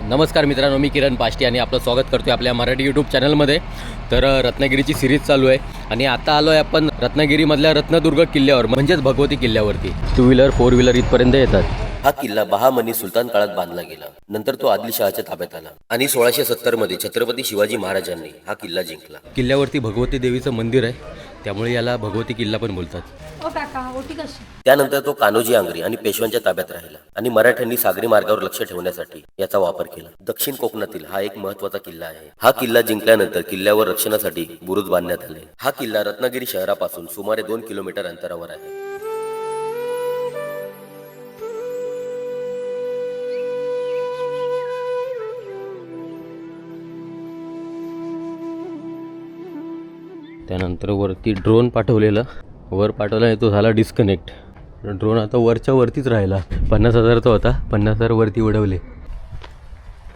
नमस्कार मित्रांनो, मी किरण पाष्टी आणि आपलं स्वागत करतोय आपल्या मराठी यूट्यूब चॅनलमध्ये. तर रत्नागिरीची सिरीज चालू आहे आणि आता आलो आहे आपण रत्नागिरीमधल्या रत्नदुर्ग किल्ल्यावर, म्हणजेच भगवती किल्ल्यावरती. 2 व्हीलर 4 व्हीलर इथपर्यंत येतात. हा किल्ला बहामनी सुलतान काळात बांधला गेला. नंतर तो आदिलशहाच्या ताब्यात आला आणि 1670 मध्ये छत्रपती शिवाजी महाराजांनी हा किल्ला जिंकला. किल्ल्यावरती भगवती देवीचं मंदिर आहे, त्यामुळे याला भगवती किल्ला पण बोलतात. त्यानंतर तो कान्होजी आंग्रे आणि पेशव्यांच्या ताब्यात राहिला आणि मराठ्यांनी सागरी मार्गावर लक्ष ठेवण्यासाठी याचा वापर केला. दक्षिण कोकणातील हा एक महत्त्वाचा किल्ला आहे. हा किल्ला जिंकल्यानंतर किल्ल्यावर रक्षणासाठी बुरुज बांधण्यात आले. हा किल्ला रत्नागिरी शहरापासून सुमारे 2 किलोमीटर अंतरावर आहे. त्यानंतर वरती ड्रोन पाठवलेला, वर पाठवला आणि तो झाला डिस्कनेक्ट. ड्रोन आता वरच्या वरतीच राहिला. 50,000चा होता, 50,000 वरती उडवले.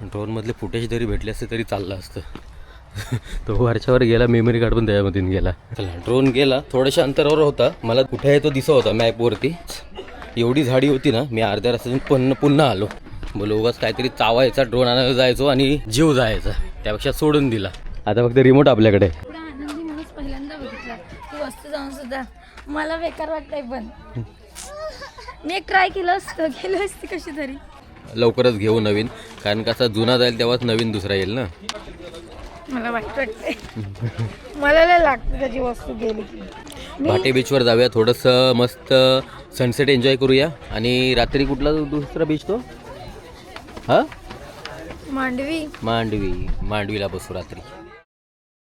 ड्रोनमधले फुटेज जरी भेटले असते तरी चाललं असतं. तो वरच्यावर गेला, मेमरी कार्ड पण त्याच्यामधून गेला. चला, ड्रोन गेला, थोड्याशा अंतरावर होता, मला कुठे आहे तो दिसत होता मॅपवरती. एवढी झाडी होती ना, मी अर्ध्या रस्त्यातून पुन्हा आलो. बोलो उगाच काहीतरी चावायचा, ड्रोन आणायला जायचो आणि जीव जायचा, त्यापेक्षा सोडून दिला. आता फक्त रिमोट आपल्याकडे. पहिल्यांदा बघितलं ती वस्तू जाऊन सुद्धा मला बेकार वाटतंय, पण मी एक ट्राय केलं असतं, गेलं असती कशी तरी. लवकरच घेऊ नवीन, कारण कसा जुना जाईल तेव्हाच नवीन दुसरा येईल ना. मला वाईट वाटतंय, मला लय लागतं त्याची वस्तू गेली की. भाटे बीचवर जाऊया, थोडंसं मस्त सनसेट एन्जॉय करूया. आणि रात्री कुठला दुसरा बीच तो? हां, मांडवी. मांडवीला बसू रात्री.